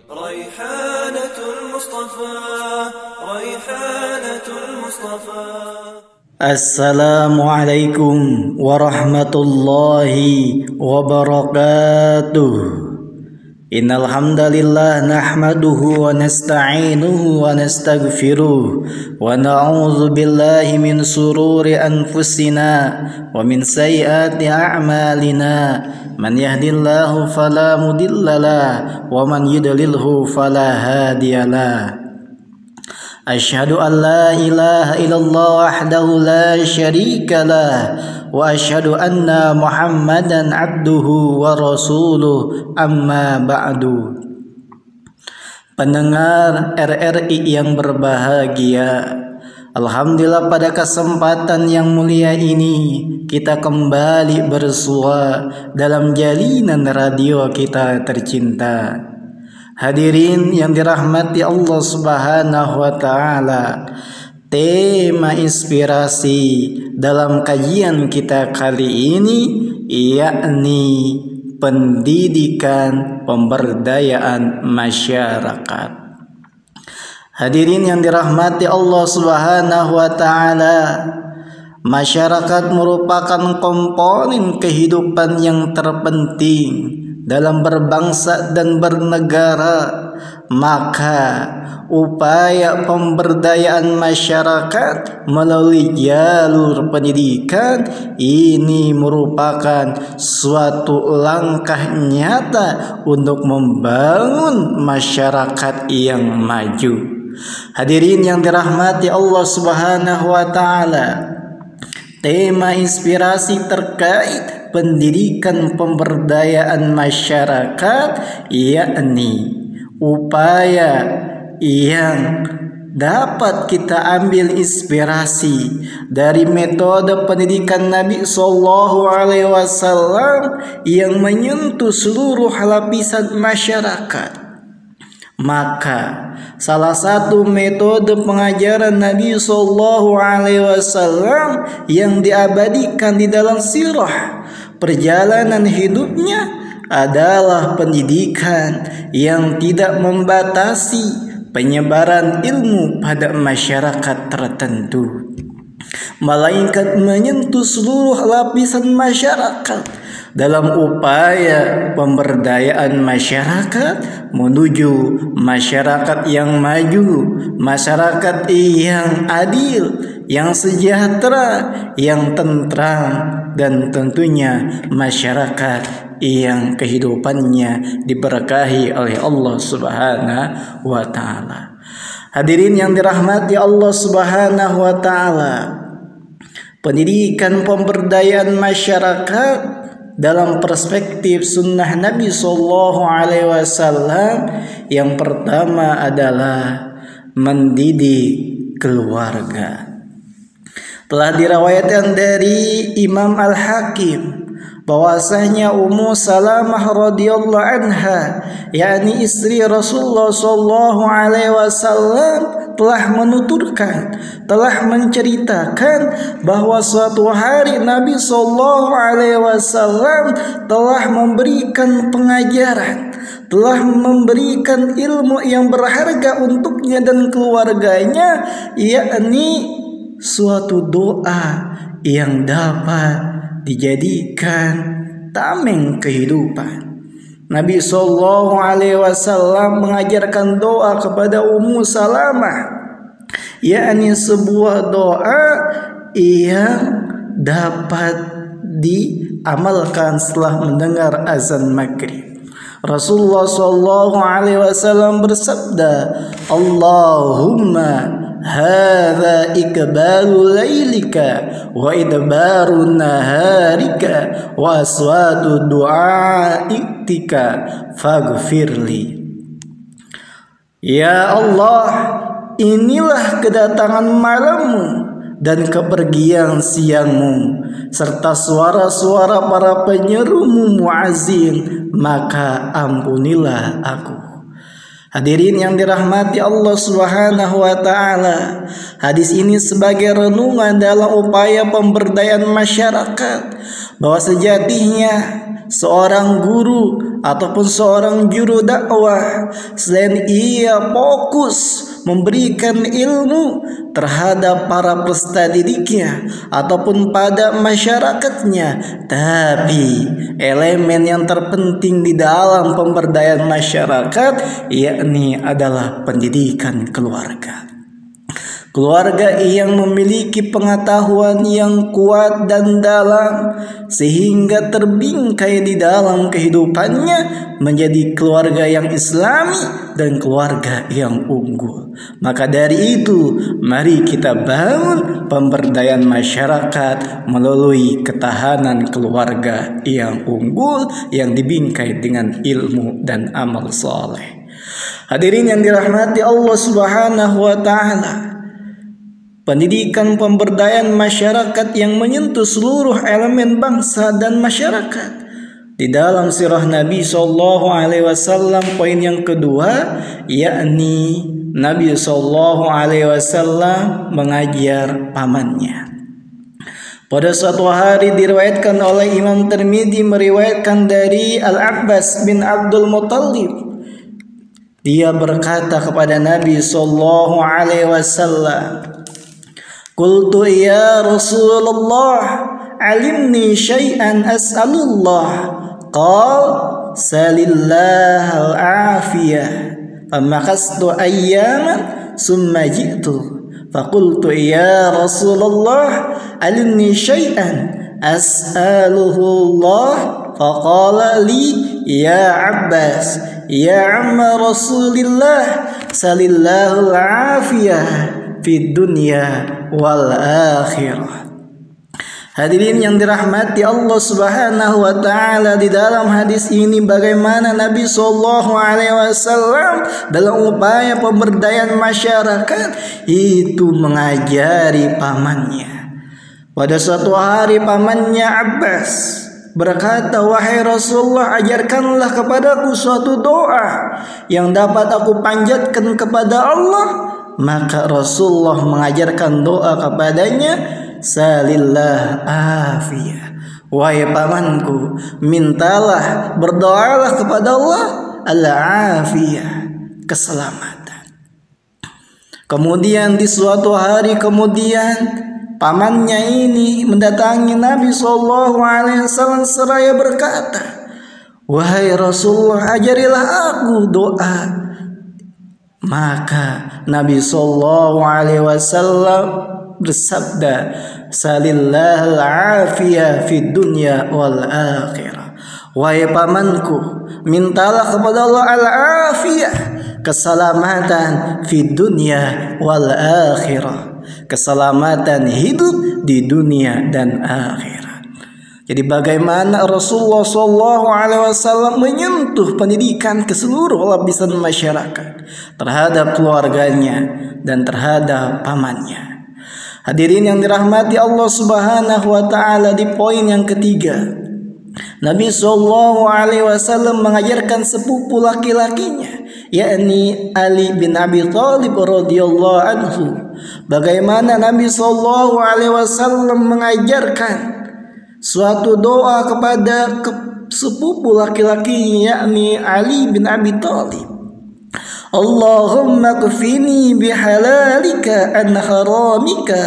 ريحانة المصطفى ريحانة المصطفى Assalamualaikum warahmatullahi wabarakatuh. Innal hamdalillah nahmaduhu wa nasta'inuhu wa nastaghfiruh wa na'udzu billahi min sururi anfusina wa min sayyiati a'malina. Man yahdihillahu fala mudhillalah wa man yudlilhu fala hadiyalah. Asyhadu an la ilaha illallah wahdahu la syarika lah wa asyhadu anna Muhammadan abduhu wa rasuluh, amma ba'du. Pendengar RRI yang berbahagia, alhamdulillah pada kesempatan yang mulia ini kita kembali bersua dalam jalinan radio kita tercinta. Hadirin yang dirahmati Allah Subhanahu wa taala, tema inspirasi dalam kajian kita kali ini yakni pendidikan pemberdayaan masyarakat. Hadirin yang dirahmati Allah Subhanahu wa taala, masyarakat merupakan komponen kehidupan yang terpenting dalam berbangsa dan bernegara. Maka upaya pemberdayaan masyarakat melalui jalur pendidikan ini merupakan suatu langkah nyata untuk membangun masyarakat yang maju. Hadirin yang dirahmati Allah Subhanahu wa taala, tema inspirasi terkait pendidikan pemberdayaan masyarakat yakni upaya yang dapat kita ambil inspirasi dari metode pendidikan Nabi Sallallahu Alaihi Wasallam yang menyentuh seluruh lapisan masyarakat. Maka salah satu metode pengajaran Nabi Sallallahu Alaihi Wasallam yang diabadikan di dalam sirah perjalanan hidupnya adalah pendidikan yang tidak membatasi penyebaran ilmu pada masyarakat tertentu, melainkan menyentuh seluruh lapisan masyarakat dalam upaya pemberdayaan masyarakat menuju masyarakat yang maju, masyarakat yang adil, yang sejahtera, yang tentram, dan tentunya masyarakat yang kehidupannya diberkahi oleh Allah Subhanahu wa taala. Hadirin yang dirahmati Allah Subhanahu wa taala, pendidikan pemberdayaan masyarakat dalam perspektif sunnah Nabi Sallallahu Alaihi Wasallam yang pertama adalah mendidik keluarga. Telah diriwayatkan dari Imam Al-Hakim bahwasanya Ummu Salamah radhiyallahu anha, yakni istri Rasulullah sallallahu alaihi wasallam, telah menuturkan, telah menceritakan bahwa suatu hari Nabi sallallahu alaihi wasallam telah memberikan pengajaran, telah memberikan ilmu yang berharga untuknya dan keluarganya, yakni suatu doa yang dapat dijadikan tameng kehidupan. Nabi Sallallahu Alaihi Wasallam mengajarkan doa kepada Ummu Salamah, yakni sebuah doa yang dapat diamalkan setelah mendengar azan maghrib. Rasulullah Sallallahu Alaihi Wasallam bersabda, Allahumma hadza ikbalu lailika wa idbaru naharika wa aswadu du'aitika faghfirli. Ya Allah, inilah kedatangan malammu dan kepergian siangmu serta suara-suara para penyerumu muazzin, maka ampunilah aku. Hadirin yang dirahmati Allah Subhanahu wa taala, hadis ini sebagai renungan dalam upaya pemberdayaan masyarakat bahwa sejatinya seorang guru ataupun seorang juru dakwah, selain ia fokus memberikan ilmu terhadap para peserta didiknya ataupun pada masyarakatnya, tapi elemen yang terpenting di dalam pemberdayaan masyarakat yakni adalah pendidikan keluarga. Keluarga yang memiliki pengetahuan yang kuat dan dalam sehingga terbingkai di dalam kehidupannya menjadi keluarga yang islami dan keluarga yang unggul. Maka dari itu, mari kita bangun pemberdayaan masyarakat melalui ketahanan keluarga yang unggul yang dibingkai dengan ilmu dan amal soleh. Hadirin yang dirahmati Allah Subhanahu wa Ta'ala, pendidikan pemberdayaan masyarakat yang menyentuh seluruh elemen bangsa dan masyarakat. Di dalam sirah Nabi SAW, poin yang kedua yakni Nabi SAW mengajar pamannya. Pada suatu hari diriwayatkan oleh Imam Tirmidzi, meriwayatkan dari Al-Abbas bin Abdul Muttalib. Dia berkata kepada Nabi SAW, "Qultu ya Rasulullah, alimni syai'an as'alullah." Qal, "Salillah al-afiyah." Famakastu ayyaman summa ji'tu faqultu ya Rasulullah, alimni syai'an as'aluhullah. Faqala li ya Abbas, ya amma Rasulillah, salillahu al-afiyah fid dunya wal akhirah. Hadirin yang dirahmati Allah Subhanahu wa Ta'ala, di dalam hadis ini bagaimana Nabi SAW dalam upaya pemberdayaan masyarakat itu mengajari pamannya. Pada suatu hari pamannya Abbas berkata, "Wahai Rasulullah, ajarkanlah kepadaku suatu doa yang dapat aku panjatkan kepada Allah." Maka Rasulullah mengajarkan doa kepadanya, "Salillah afiyah." Wahai pamanku, mintalah, berdoalah kepada Allah al-afiyah, keselamatan. Kemudian di suatu hari kemudian pamannya ini mendatangi Nabi SAW seraya berkata, "Wahai Rasulullah, ajarilah aku doa." Maka Nabi SAW bersabda, "Salillahal afiyah fid dunya wal akhirah." Wahai pamanku, mintalah kepada Allah al-afiyah, keselamatan fid dunya wal akhirah, keselamatan hidup di dunia dan akhirat. Jadi bagaimana Rasulullah SAW menyentuh pendidikan ke seluruh lapisan masyarakat, terhadap keluarganya dan terhadap pamannya. Hadirin yang dirahmati Allah Subhanahu wa Ta'ala, di poin yang ketiga, Nabi SAW mengajarkan sepupu laki-lakinya, yakni Ali bin Abi Thalib radhiyallahu anhu, bagaimana Nabi SAW mengajarkan suatu doa kepada sepupu laki-lakinya, yakni Ali bin Abi Thalib. "Allahumma kfini bihalalika an haramika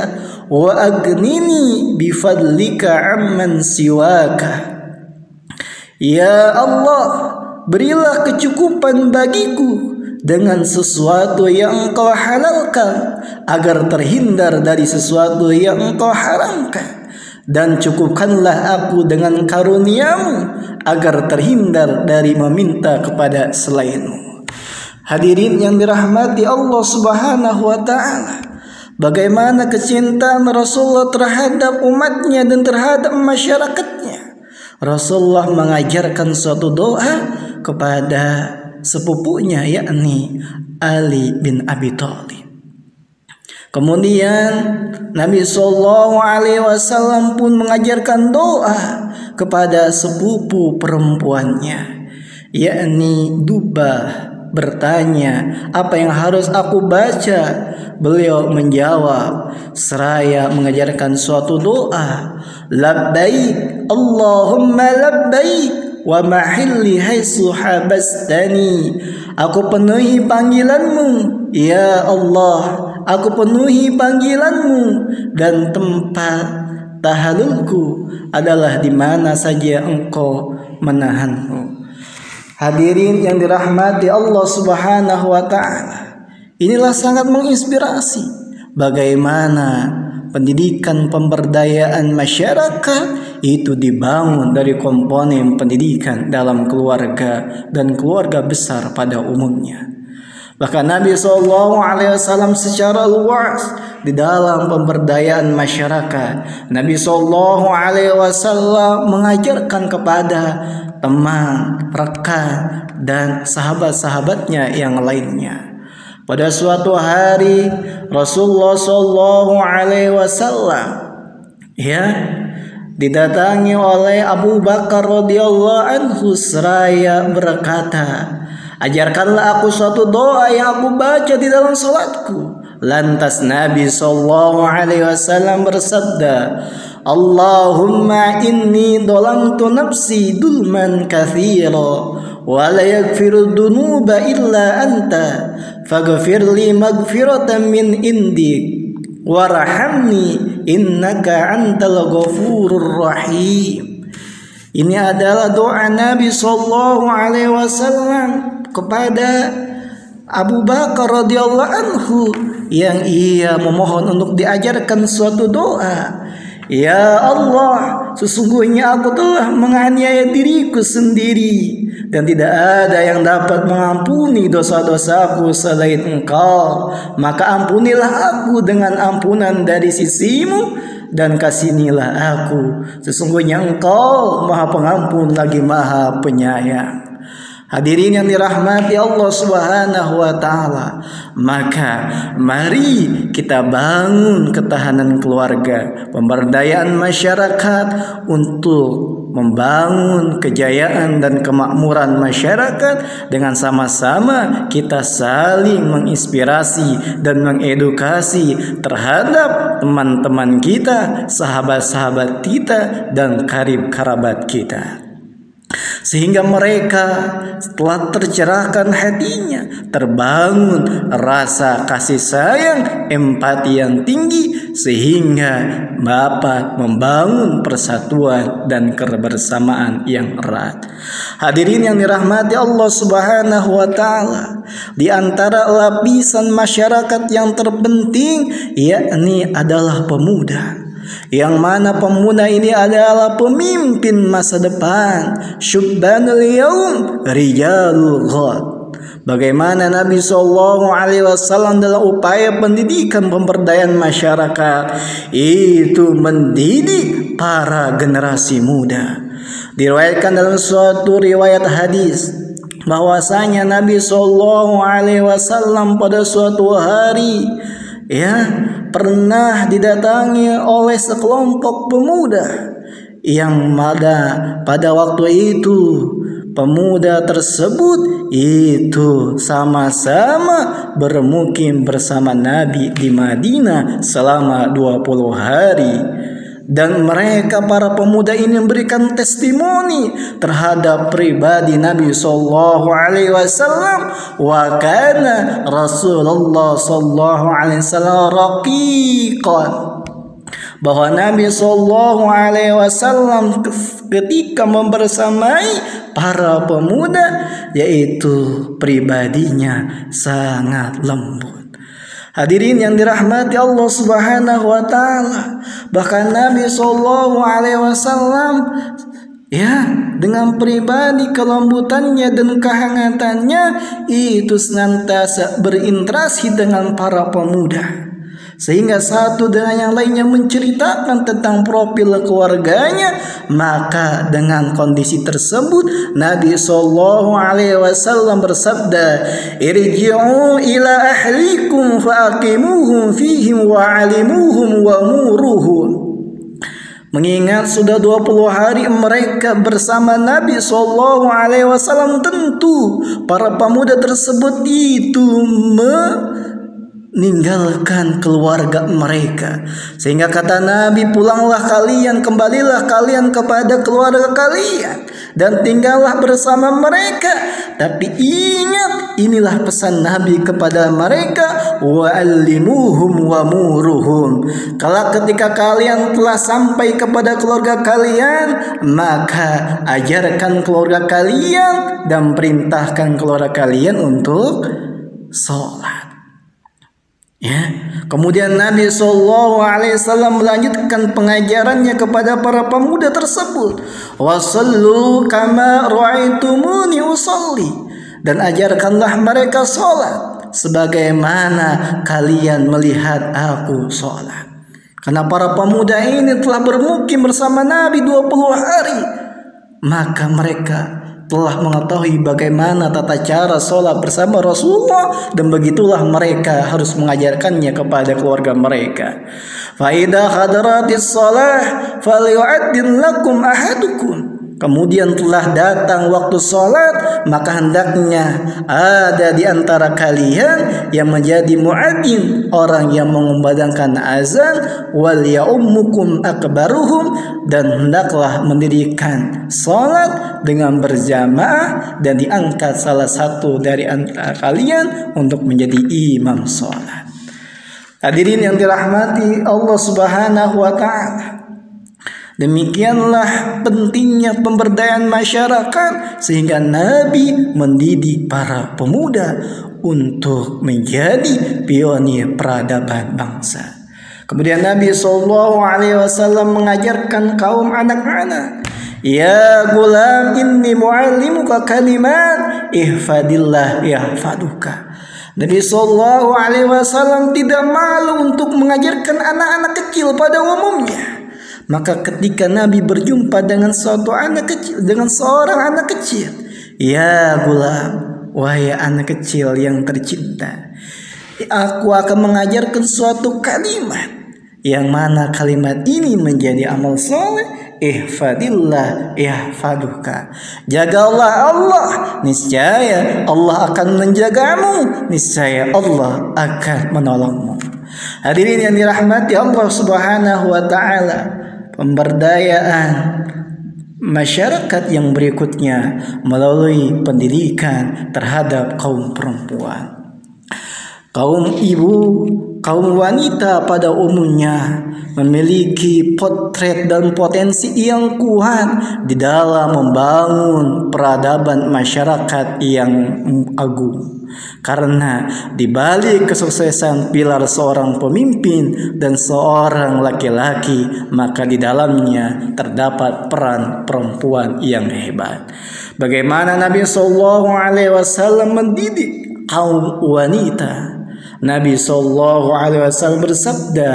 wa agnini bifadlika amman siwaka." Ya Allah, berilah kecukupan bagiku dengan sesuatu yang Engkau halalkan, agar terhindar dari sesuatu yang Engkau haramkan, dan cukupkanlah aku dengan karuniamu agar terhindar dari meminta kepada selainmu. Hadirin yang dirahmati Allah Subhanahu wa Ta'ala, bagaimana kecintaan Rasulullah terhadap umatnya dan terhadap masyarakatnya. Rasulullah mengajarkan suatu doa kepada sepupunya, yakni Ali bin Abi Thalib. Kemudian Nabi SAW pun mengajarkan doa kepada sepupu perempuannya, yakni Dubah, bertanya, "Apa yang harus aku baca?" Beliau menjawab seraya mengajarkan suatu doa, "Labbaik Allahumma labbaik wa mahilli haitsu habastani. Aku penuhi panggilanmu ya Allah, aku penuhi panggilanmu, dan tempat tahallulku adalah di mana saja engkau menahanku. Hadirin yang dirahmati Allah Subhanahu wa taala, inilah sangat menginspirasi bagaimana pendidikan pemberdayaan masyarakat itu dibangun dari komponen pendidikan dalam keluarga dan keluarga besar pada umumnya. Bahkan Nabi SAW secara luas di dalam pemberdayaan masyarakat, Nabi SAW mengajarkan kepada teman, rekan, dan sahabat-sahabatnya yang lainnya. Pada suatu hari Rasulullah SAW didatangi oleh Abu Bakar radhiyallahu anhu seraya berkata, ajarkanlah aku suatu doa yang aku baca di dalam salatku. Lantas Nabi SAW bersabda, Allahumma inni dolamtu nafsi dulman kathira wa la yaghfiru dunuba illa anta faghfirli maghfiratan min indik warhamni innaka antal ghafurur rahim. Ini adalah doa Nabi SAW kepada Abu Bakar radhiyallahu anhu yang ia memohon untuk diajarkan suatu doa. Ya Allah, sesungguhnya aku telah menganiaya diriku sendiri dan tidak ada yang dapat mengampuni dosa-dosaku selain Engkau. Maka ampunilah aku dengan ampunan dari sisimu dan kasihanilah aku. Sesungguhnya Engkau Maha Pengampun lagi Maha Penyayang. Hadirin yang dirahmati Allah Subhanahu wa taala, maka mari kita bangun ketahanan keluarga, pemberdayaan masyarakat untuk membangun kejayaan dan kemakmuran masyarakat. Dengan sama-sama kita saling menginspirasi dan mengedukasi terhadap teman-teman kita, sahabat-sahabat kita, dan karib kerabat kita, sehingga mereka setelah tercerahkan hatinya terbangun rasa kasih sayang, empati yang tinggi, sehingga dapat membangun persatuan dan kebersamaan yang erat. Hadirin yang dirahmati Allah Subhanahu wa taala, di antara lapisan masyarakat yang terpenting yakni adalah pemuda, yang mana pemuda ini adalah pemimpin masa depan. Syubbanul yaum rijalul ghad. Bagaimana Nabi SAW dalam upaya pendidikan pemberdayaan masyarakat itu mendidik para generasi muda. Diriwayatkan dalam suatu riwayat hadis bahwasanya Nabi SAW pada suatu hari pernah didatangi oleh sekelompok pemuda yang pada waktu itu pemuda tersebut itu sama-sama bermukim bersama Nabi di Madinah selama 20 hari. Dan mereka para pemuda ini memberikan testimoni terhadap pribadi Nabi sallallahu alaihi wasallam. Wa kana Rasulullah sallallahu alaihi wasallam raqiqan, bahwa Nabi sallallahu alaihi wasallam ketika membersamai para pemuda yaitu pribadinya sangat lembut. Hadirin yang dirahmati Allah Subhanahu wa taala, bahkan Nabi sallallahu alaihi wasallam dengan pribadi kelembutannya dan kehangatannya itu senantiasa berinteraksi dengan para pemuda, sehingga satu dengan yang lainnya menceritakan tentang profil keluarganya. Maka dengan kondisi tersebut Nabi sallallahu alaihi wasallam bersabda, irji'u ila ahlikum faaqimuhum fihim wa'alimuhum wa muruhum. Mengingat sudah 20 hari mereka bersama Nabi sallallahu alaihi wasallam, tentu para pemuda tersebut itu ninggalkan keluarga mereka. Sehingga kata Nabi, pulanglah kalian, kembalilah kalian kepada keluarga kalian dan tinggallah bersama mereka. Tapi ingat, inilah pesan Nabi kepada mereka, wa'allimuhum wa muruhum. Kalau ketika kalian telah sampai kepada keluarga kalian, maka ajarkan keluarga kalian dan perintahkan keluarga kalian untuk sholat. Ya. Kemudian Nabi SAW melanjutkan pengajarannya kepada para pemuda tersebut. Wasallu kama ra'aitumuni usalli. Dan ajarkanlah mereka sholat sebagaimana kalian melihat aku sholat. Karena para pemuda ini telah bermukim bersama Nabi 20 hari, maka mereka telah mengetahui bagaimana tata cara sholat bersama Rasulullah, dan begitulah mereka harus mengajarkannya kepada keluarga mereka. Fa idza hadaratis shalah falyu'addin lakum ahadukum. Kemudian telah datang waktu sholat, maka hendaknya ada di antara kalian yang menjadi muadzin, orang yang mengumandangkan azan, wal ya'ummukum akbaruhum, dan hendaklah mendirikan sholat dengan berjamaah dan diangkat salah satu dari antara kalian untuk menjadi imam sholat. Hadirin yang dirahmati Allah Subhanahu wa ta'ala, demikianlah pentingnya pemberdayaan masyarakat, sehingga Nabi mendidik para pemuda untuk menjadi pionir peradaban bangsa. Kemudian Nabi SAW mengajarkan kaum anak-anak, ya gulam inni muallimuka kalimat ihfadillah yahfaduka. Nabi SAW tidak malu untuk mengajarkan anak-anak kecil pada umumnya. Maka ketika Nabi berjumpa dengan seorang anak kecil, ya gulam, wahai anak kecil yang tercinta, aku akan mengajarkan suatu kalimat, yang mana kalimat ini menjadi amal soleh. Ihfadillah yahfaduka. Jagalah Allah, niscaya Allah akan menjagamu, niscaya Allah akan menolongmu. Hadirin yang dirahmati Allah Subhanahu wa ta'ala, pemberdayaan masyarakat yang berikutnya melalui pendidikan terhadap kaum perempuan. Kaum ibu, kaum wanita pada umumnya memiliki potret dan potensi yang kuat di dalam membangun peradaban masyarakat yang agung. Karena di balik kesuksesan pilar seorang pemimpin dan seorang laki-laki, maka di dalamnya terdapat peran perempuan yang hebat. Bagaimana Nabi SAW mendidik kaum wanita? Nabi SAW bersabda,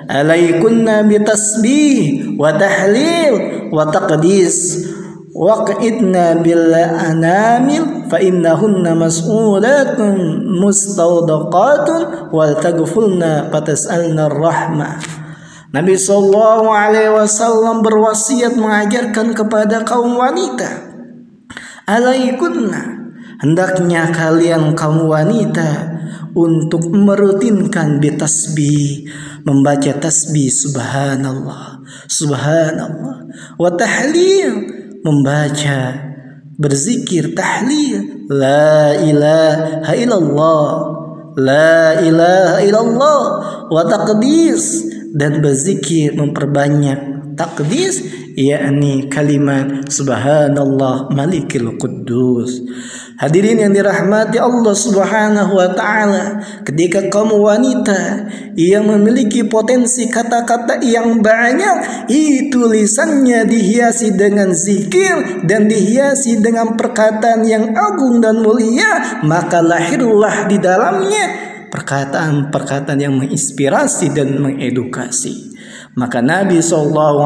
alaikunna bitasbih wa tahlil wa taqdis waqidna bil anamil fa innahunna mas'ulatun mustawdaqatun wal taghfulna fatas'alna rahmah. Nabi SAW berwasiat mengajarkan kepada kaum wanita, alaikunna, hendaknya kalian kaum wanita untuk merutinkan bitasbih, membaca tasbih subhanallah, subhanallah, wa tahlil, membaca berzikir tahlil, la ilaha illallah, la ilaha illallah, wa taqdis, dan berzikir memperbanyak taqdis, yakni kalimat subhanallah malikil quddus. Hadirin yang dirahmati Allah Subhanahu wa ta'ala, ketika kaum wanita yang memiliki potensi kata-kata yang banyak, itu lisannya dihiasi dengan zikir dan dihiasi dengan perkataan yang agung dan mulia, maka lahirlah di dalamnya perkataan-perkataan yang menginspirasi dan mengedukasi. Maka Nabi SAW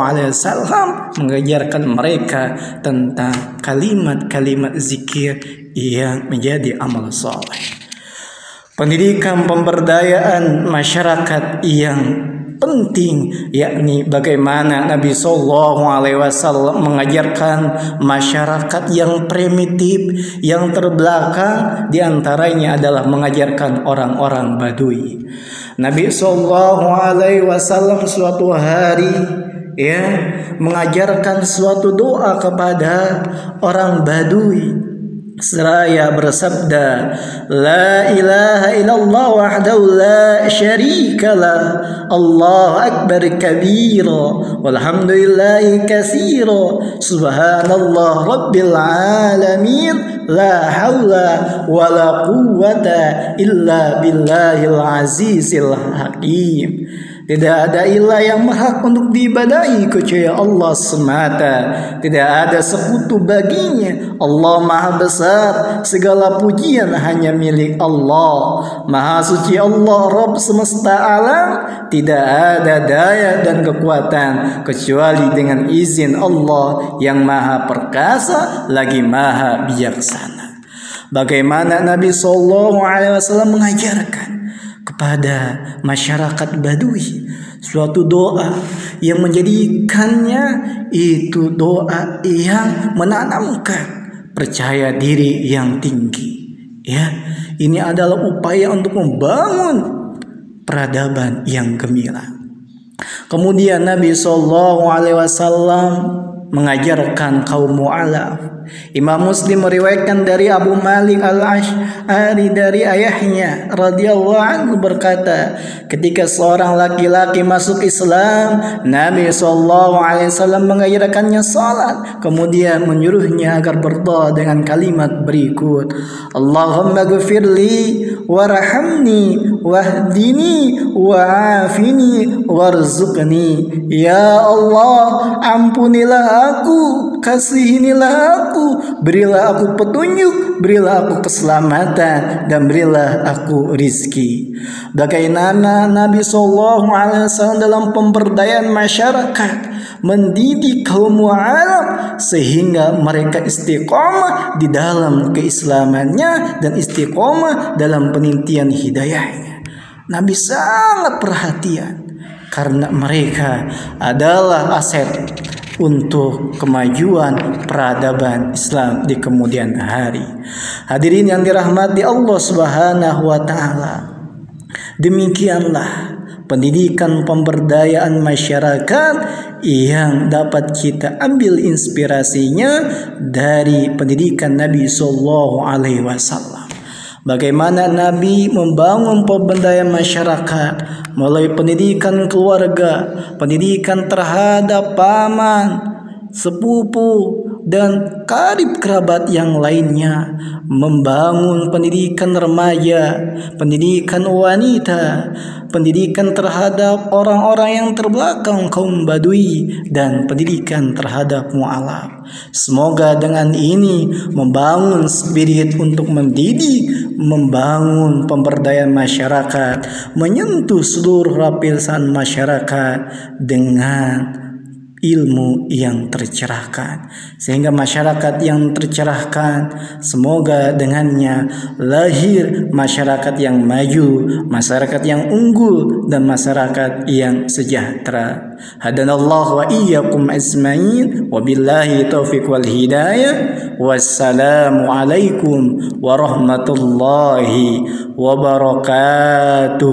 mengajarkan mereka tentang kalimat-kalimat zikir yang menjadi amal soleh. Pendidikan pemberdayaan masyarakat yang penting, yakni bagaimana Nabi Shallallahu Alaihi Wasallam mengajarkan masyarakat yang primitif, yang terbelakang, diantaranya adalah mengajarkan orang-orang Badui. Nabi Shallallahu Alaihi Wasallam suatu hari mengajarkan suatu doa kepada orang Badui. Seraya bersabda, La ilaha illallah wahdahu la syarikalah, Allahu akbar kabira, walhamdulillahi katsira, subhanallah rabbil alamin, la haula wala quwwata illa billahil azizil hakim. Tidak ada ilah yang berhak untuk diibadahi kecuali Allah semata. Tidak ada sekutu baginya. Allah Maha Besar. Segala pujian hanya milik Allah. Maha suci Allah, Rabb semesta alam. Tidak ada daya dan kekuatan kecuali dengan izin Allah yang Maha Perkasa lagi Maha Bijaksana. Bagaimana Nabi Sallallahu Alaihi Wasallam mengajarkan kepada masyarakat Badui suatu doa yang menjadikannya itu doa yang menanamkan percaya diri yang tinggi. Ini adalah upaya untuk membangun peradaban yang gemilang. Kemudian Nabi Sallallahu Alaihi Wasallam mengajarkan kaum mu'alaf. Imam Muslim meriwayatkan dari Abu Malik Al-Ash'ari dari ayahnya radhiyallahu anhu berkata, ketika seorang laki-laki masuk Islam, Nabi SAW mengajarkannya salat, kemudian menyuruhnya agar berdoa dengan kalimat berikut, Allahumma ghfirli warhamni wahdini wa'afini warzuqni. Ya Allah, ampunilah aku, kasihinilah aku, berilah aku petunjuk, berilah aku keselamatan, dan berilah aku rizki. Bagaimana Nabi SAW dalam pemberdayaan masyarakat mendidik kaum mu'alaf sehingga mereka istiqomah di dalam keislamannya dan istiqomah dalam penintian hidayahnya. Nabi sangat perhatian karena mereka adalah aset untuk kemajuan peradaban Islam di kemudian hari. Hadirin yang dirahmati Allah Subhanahu wa taala. Demikianlah pendidikan pemberdayaan masyarakat yang dapat kita ambil inspirasinya dari pendidikan Nabi sallallahu alaihi wasallam. Bagaimana Nabi membangun pemberdayaan masyarakat melalui pendidikan keluarga, pendidikan terhadap paman, sepupu, dan karib kerabat yang lainnya, membangun pendidikan remaja, pendidikan wanita, pendidikan terhadap orang-orang yang terbelakang kaum Badui, dan pendidikan terhadap mu'alaf. Semoga dengan ini membangun spirit untuk mendidik, membangun pemberdayaan masyarakat, menyentuh seluruh lapisan masyarakat dengan ilmu yang tercerahkan, sehingga masyarakat yang tercerahkan semoga dengannya lahir masyarakat yang maju, masyarakat yang unggul, dan masyarakat yang sejahtera. Hadanallahu wa iyyakum ajmain, wabillahi taufiq wal hidayah. Wassalamu alaikum warahmatullahi wabarakatuh.